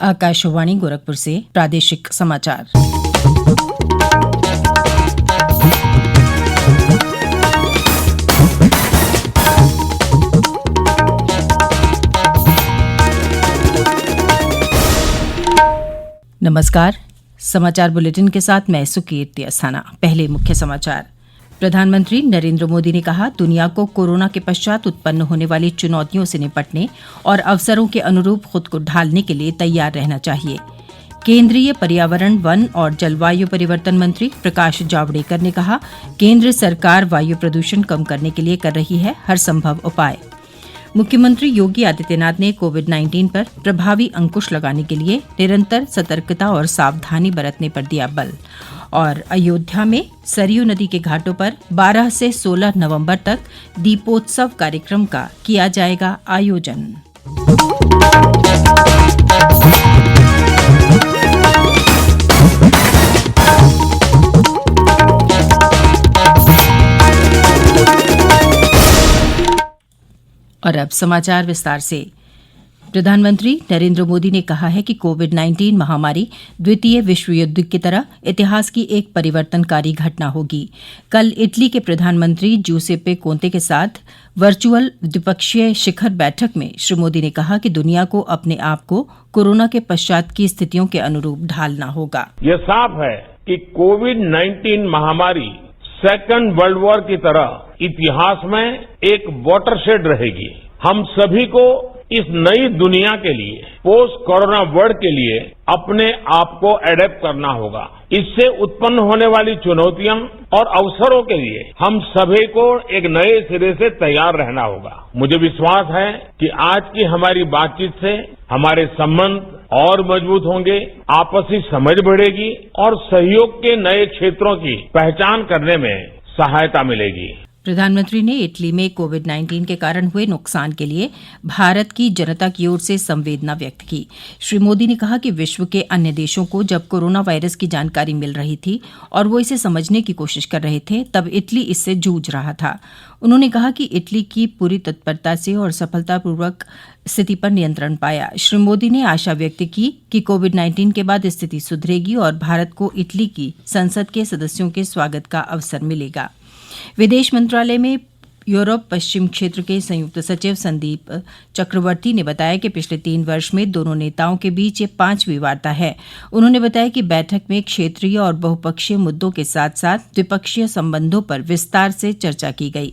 आकाशवाणी गोरखपुर से प्रादेशिक समाचार। नमस्कार, समाचार बुलेटिन के साथ मैं सुकीर्ति अस्थाना। पहले मुख्य समाचार। प्रधानमंत्री नरेंद्र मोदी ने कहा, दुनिया को कोरोना के पश्चात उत्पन्न होने वाली चुनौतियों से निपटने और अवसरों के अनुरूप खुद को ढालने के लिए तैयार रहना चाहिए। केंद्रीय पर्यावरण, वन और जलवायु परिवर्तन मंत्री प्रकाश जावड़ेकर ने कहा, केंद्र सरकार वायु प्रदूषण कम करने के लिए कर रही है हर संभव उपाय। मुख्यमंत्री योगी आदित्यनाथ ने कोविड-19 पर प्रभावी अंकुश लगाने के लिए निरंतर सतर्कता और सावधानी बरतने पर दिया बल। और अयोध्या में सरयू नदी के घाटों पर 12 से 16 नवंबर तक दीपोत्सव कार्यक्रम का किया जाएगा आयोजन। और अब समाचार विस्तार से। प्रधानमंत्री नरेंद्र मोदी ने कहा है कि कोविड-19 महामारी द्वितीय विश्व युद्ध की तरह इतिहास की एक परिवर्तनकारी घटना होगी। कल इटली के प्रधानमंत्री जूसेप्पे कोंते के साथ वर्चुअल द्विपक्षीय शिखर बैठक में श्री मोदी ने कहा कि दुनिया को अपने आप को कोरोना के पश्चात की स्थितियों के अनुरूप ढालना होगा। यह साफ है कि कोविड-19 महामारी सेकेंड वर्ल्ड वॉर की तरह इतिहास में एक वाटरशेड रहेगी। हम सभी को इस नई दुनिया के लिए, पोस्ट कोरोना वर्ल्ड के लिए अपने आप को एडेप्ट करना होगा। इससे उत्पन्न होने वाली चुनौतियां और अवसरों के लिए हम सभी को एक नए सिरे से तैयार रहना होगा। मुझे विश्वास है कि आज की हमारी बातचीत से हमारे संबंध और मजबूत होंगे, आपसी समझ बढ़ेगी और सहयोग के नए क्षेत्रों की पहचान करने में सहायता मिलेगी। प्रधानमंत्री ने इटली में कोविड-19 के कारण हुए नुकसान के लिए भारत की जनता की ओर से संवेदना व्यक्त की। श्री मोदी ने कहा कि विश्व के अन्य देशों को जब कोरोना वायरस की जानकारी मिल रही थी और वो इसे समझने की कोशिश कर रहे थे, तब इटली इससे जूझ रहा था। उन्होंने कहा कि इटली की पूरी तत्परता से और सफलतापूर्वक स्थिति पर नियंत्रण पाया। श्री मोदी ने आशा व्यक्त की कि कोविड-19 के बाद स्थिति सुधरेगी और भारत को इटली की संसद के सदस्यों के स्वागत का अवसर मिलेगा। विदेश मंत्रालय में यूरोप पश्चिम क्षेत्र के संयुक्त सचिव संदीप चक्रवर्ती ने बताया कि पिछले 3 वर्ष में दोनों नेताओं के बीच ये 5वीं वार्ता है। उन्होंने बताया कि बैठक में क्षेत्रीय और बहुपक्षीय मुद्दों के साथ साथ द्विपक्षीय संबंधों पर विस्तार से चर्चा की गई।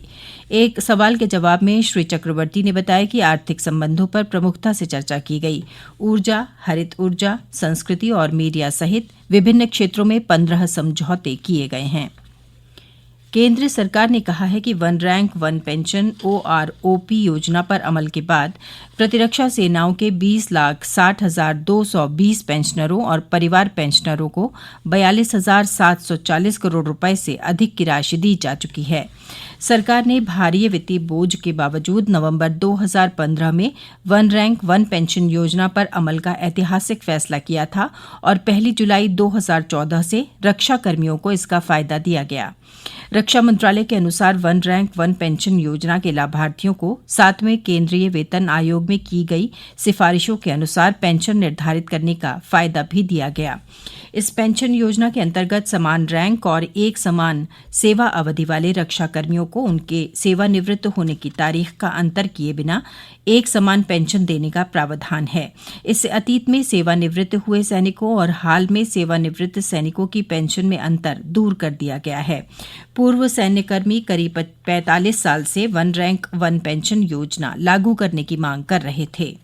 एक सवाल के जवाब में श्री चक्रवर्ती ने बताया कि आर्थिक संबंधों पर प्रमुखता से चर्चा की गई। ऊर्जा, हरित ऊर्जा, संस्कृति और मीडिया सहित विभिन्न क्षेत्रों में 15 समझौते किए गए हैं। केंद्र सरकार ने कहा है कि one rank one pension OROP योजना पर अमल के बाद प्रतिरक्षा सेनाओं के 20,60,220 पेंशनरों और परिवार पेंशनरों को 42,740 करोड़ रुपए से अधिक की राशि दी जा चुकी है। सरकार ने भारी वित्तीय बोझ के बावजूद नवंबर 2015 में वन रैंक वन पेंशन योजना पर अमल का ऐतिहासिक फैसला किया था और 1 जुलाई 2014 से रक्षा कर्मियों को इसका फायदा दिया गया। रक्षा मंत्रालय के अनुसार वन रैंक वन पेंशन योजना के लाभार्थियों को 7वें केंद्रीय वेतन आयोग में की गई सिफारिशों के अनुसार पेंशन निर्धारित करने का फायदा भी दिया गया। इस पेंशन योजना के अंतर्गत समान रैंक और एक समान सेवा अवधि वाले रक्षा कर्मियों को उनके सेवानिवृत्त होने की तारीख का अंतर किए बिना एक समान पेंशन देने का प्रावधान है। इससे अतीत में सेवानिवृत्त हुए सैनिकों और हाल में सेवानिवृत्त सैनिकों की पेंशन में अंतर दूर कर दिया गया है। पूर्व सैन्यकर्मी करीब 45 साल से वन रैंक वन पेंशन योजना लागू करने की मांग कर रहे थे।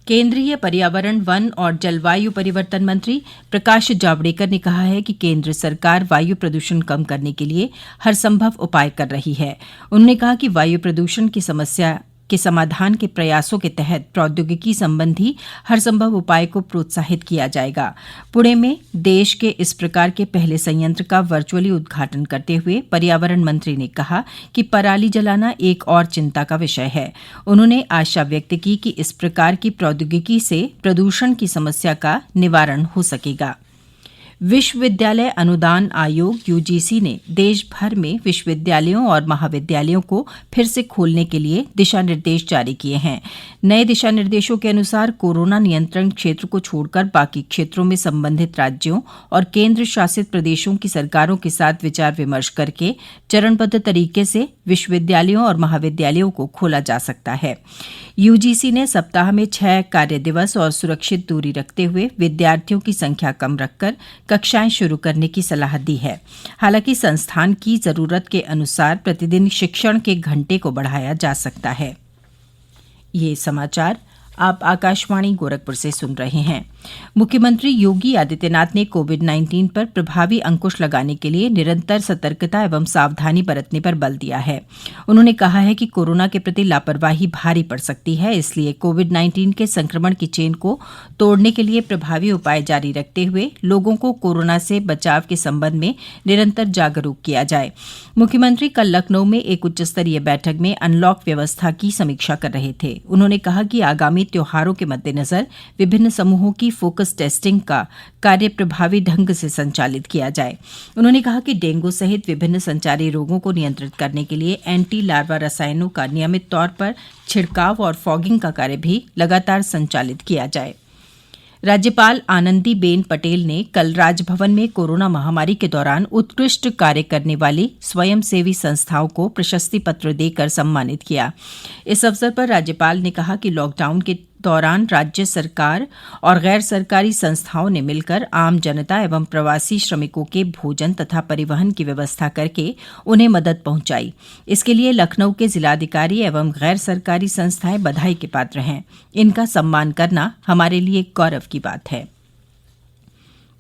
केंद्रीय पर्यावरण, वन और जलवायु परिवर्तन मंत्री प्रकाश जावड़ेकर ने कहा है कि केंद्र सरकार वायु प्रदूषण कम करने के लिए हर संभव उपाय कर रही है। उन्होंने कहा कि वायु प्रदूषण की समस्या के समाधान के प्रयासों के तहत प्रौद्योगिकी संबंधी हर संभव उपाय को प्रोत्साहित किया जाएगा। पुणे में देश के इस प्रकार के पहले संयंत्र का वर्चुअली उद्घाटन करते हुए पर्यावरण मंत्री ने कहा कि पराली जलाना एक और चिंता का विषय है। उन्होंने आशा व्यक्त की कि इस प्रकार की प्रौद्योगिकी से प्रदूषण की समस्या का निवारण हो सकेगा। विश्वविद्यालय अनुदान आयोग यूजीसी ने देश भर में विश्वविद्यालयों और महाविद्यालयों को फिर से खोलने के लिए दिशा निर्देश जारी किए हैं। नए दिशा निर्देशों के अनुसार कोरोना नियंत्रण क्षेत्र को छोड़कर बाकी क्षेत्रों में संबंधित राज्यों और केंद्र शासित प्रदेशों की सरकारों के साथ विचार विमर्श करके चरणबद्ध तरीके से विश्वविद्यालयों और महाविद्यालयों को खोला जा सकता है। यूजीसी ने सप्ताह में 6 कार्य दिवस और सुरक्षित दूरी रखते हुए विद्यार्थियों की संख्या कम रखकर कक्षाएं शुरू करने की सलाह दी है। हालांकि संस्थान की जरूरत के अनुसार प्रतिदिन शिक्षण के घंटे को बढ़ाया जा सकता है। ये समाचार आप आकाशवाणी गोरखपुर से सुन रहे हैं। मुख्यमंत्री योगी आदित्यनाथ ने कोविड-19 पर प्रभावी अंकुश लगाने के लिए निरंतर सतर्कता एवं सावधानी बरतने पर बल दिया है। उन्होंने कहा है कि कोरोना के प्रति लापरवाही भारी पड़ सकती है, इसलिए कोविड-19 के संक्रमण की चेन को तोड़ने के लिए प्रभावी उपाय जारी रखते हुए लोगों को कोरोना से बचाव के संबंध में निरंतर जागरूक किया जाए। मुख्यमंत्री कल लखनऊ में एक उच्च स्तरीय बैठक में अनलॉक व्यवस्था की समीक्षा कर रहे थे। उन्होंने कहा कि आगामी त्योहारों के मद्देनजर विभिन्न समूहों की फोकस टेस्टिंग का कार्य प्रभावी ढंग से संचालित किया जाए। उन्होंने कहा कि डेंगू सहित विभिन्न संचारी रोगों को नियंत्रित करने के लिए एंटी लार्वा रसायनों का नियमित तौर पर छिड़काव और फॉगिंग का कार्य भी लगातार संचालित किया जाए। राज्यपाल आनंदीबेन पटेल ने कल राजभवन में कोरोना महामारी के दौरान उत्कृष्ट कार्य करने वाली स्वयंसेवी संस्थाओं को प्रशस्ति पत्र देकर सम्मानित किया। इस अवसर पर राज्यपाल ने कहा कि लॉकडाउन के दौरान राज्य सरकार और गैर सरकारी संस्थाओं ने मिलकर आम जनता एवं प्रवासी श्रमिकों के भोजन तथा परिवहन की व्यवस्था करके उन्हें मदद पहुंचाई। इसके लिए लखनऊ के जिलाधिकारी एवं गैर सरकारी संस्थाएं बधाई के पात्र हैं। इनका सम्मान करना हमारे लिए गौरव की बात है।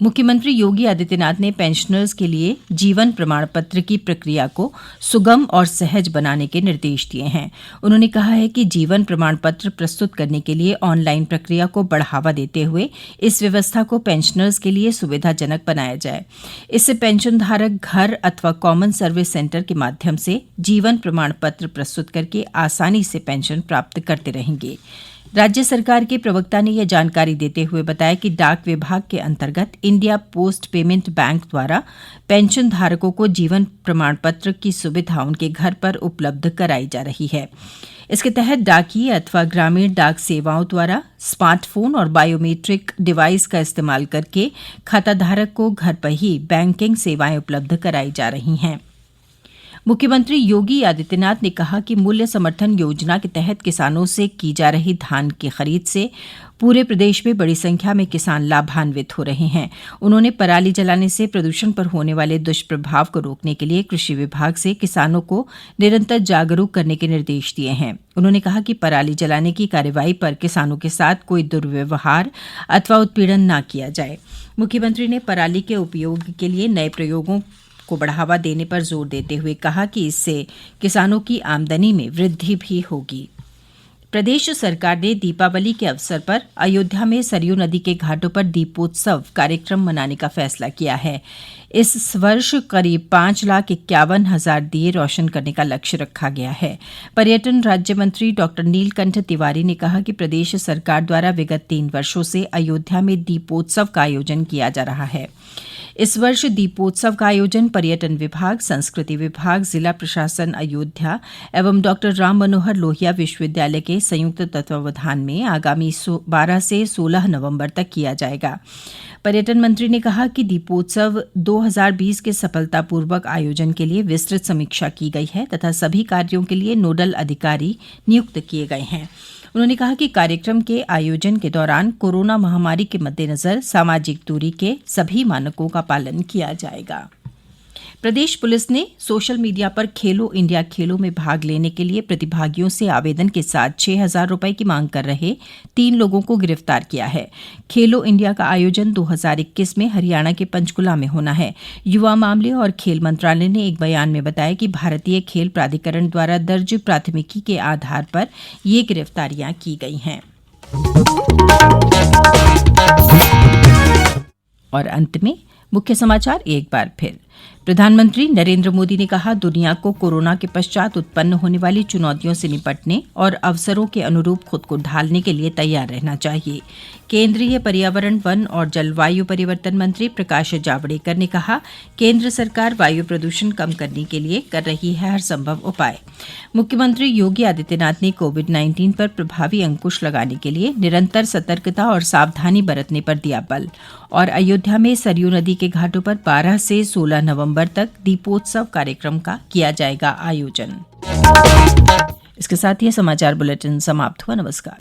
मुख्यमंत्री योगी आदित्यनाथ ने पेंशनर्स के लिए जीवन प्रमाण पत्र की प्रक्रिया को सुगम और सहज बनाने के निर्देश दिए हैं। उन्होंने कहा है कि जीवन प्रमाण पत्र प्रस्तुत करने के लिए ऑनलाइन प्रक्रिया को बढ़ावा देते हुए इस व्यवस्था को पेंशनर्स के लिए सुविधाजनक बनाया जाए। इससे पेंशनधारक घर अथवा कॉमन सर्विस सेंटर के माध्यम से जीवन प्रमाण पत्र प्रस्तुत करके आसानी से पेंशन प्राप्त करते रहेंगे। राज्य सरकार के प्रवक्ता ने यह जानकारी देते हुए बताया कि डाक विभाग के अंतर्गत इंडिया पोस्ट पेमेंट बैंक द्वारा पेंशन धारकों को जीवन प्रमाण पत्र की सुविधा उनके घर पर उपलब्ध कराई जा रही है। इसके तहत डाकिये अथवा ग्रामीण डाक सेवाओं द्वारा स्मार्टफोन और बायोमेट्रिक डिवाइस का इस्तेमाल करके खाताधारक को घर पर ही बैंकिंग सेवाएं उपलब्ध कराई जा रही हैं। मुख्यमंत्री योगी आदित्यनाथ ने कहा कि मूल्य समर्थन योजना के तहत किसानों से की जा रही धान की खरीद से पूरे प्रदेश में बड़ी संख्या में किसान लाभान्वित हो रहे हैं। उन्होंने पराली जलाने से प्रदूषण पर होने वाले दुष्प्रभाव को रोकने के लिए कृषि विभाग से किसानों को निरंतर जागरूक करने के निर्देश दिए हैं। उन्होंने कहा कि पराली जलाने की कार्रवाई पर किसानों के साथ कोई दुर्व्यवहार अथवा उत्पीड़न न किया जाए। मुख्यमंत्री ने पराली के उपयोग के लिए नए प्रयोगों को बढ़ावा देने पर जोर देते हुए कहा कि इससे किसानों की आमदनी में वृद्धि भी होगी। प्रदेश सरकार ने दीपावली के अवसर पर अयोध्या में सरयू नदी के घाटों पर दीपोत्सव कार्यक्रम मनाने का फैसला किया है। इस वर्ष करीब 5,51,000 दिए रोशन करने का लक्ष्य रखा गया है। पर्यटन राज्य मंत्री डॉ नीलकंठ तिवारी ने कहा कि प्रदेश सरकार द्वारा विगत 3 वर्षों से अयोध्या में दीपोत्सव का आयोजन किया जा रहा है। इस वर्ष दीपोत्सव का आयोजन पर्यटन विभाग, संस्कृति विभाग, जिला प्रशासन अयोध्या एवं डॉ राम मनोहर लोहिया विश्वविद्यालय के संयुक्त तत्वावधान में आगामी 12 से 16 नवंबर तक किया जाएगा। पर्यटन मंत्री ने कहा कि दीपोत्सव 2020 के सफलतापूर्वक आयोजन के लिए विस्तृत समीक्षा की गई है तथा सभी कार्यों के लिए नोडल अधिकारी नियुक्त किए गए हैं। उन्होंने कहा कि कार्यक्रम के आयोजन के दौरान कोरोना महामारी के मद्देनजर सामाजिक दूरी के सभी मानकों का पालन किया जाएगा। प्रदेश पुलिस ने सोशल मीडिया पर खेलो इंडिया खेलों में भाग लेने के लिए प्रतिभागियों से आवेदन के साथ 6,000 रुपए की मांग कर रहे 3 लोगों को गिरफ्तार किया है। खेलो इंडिया का आयोजन 2021 में हरियाणा के पंचकुला में होना है। युवा मामले और खेल मंत्रालय ने एक बयान में बताया कि भारतीय खेल प्राधिकरण द्वारा दर्ज प्राथमिकी के आधार पर ये गिरफ्तारियां की गई हैं। और अंत में मुख्य समाचार एक बार फिर। प्रधानमंत्री नरेंद्र मोदी ने कहा, दुनिया को कोरोना के पश्चात उत्पन्न होने वाली चुनौतियों से निपटने और अवसरों के अनुरूप खुद को ढालने के लिए तैयार रहना चाहिए। केंद्रीय पर्यावरण, वन और जलवायु परिवर्तन मंत्री प्रकाश जावड़ेकर ने कहा, केंद्र सरकार वायु प्रदूषण कम करने के लिए कर रही है हर संभव उपाय। मुख्यमंत्री योगी आदित्यनाथ ने कोविड-19 पर प्रभावी अंकुश लगाने के लिए निरंतर सतर्कता और सावधानी बरतने पर दिया बल। और अयोध्या में सरयू नदी के घाटों पर 12 से 16 नवंबर तक दीपोत्सव कार्यक्रम का किया जाएगा आयोजन। इसके साथ ही समाचार बुलेटिन समाप्त हुआ। नमस्कार।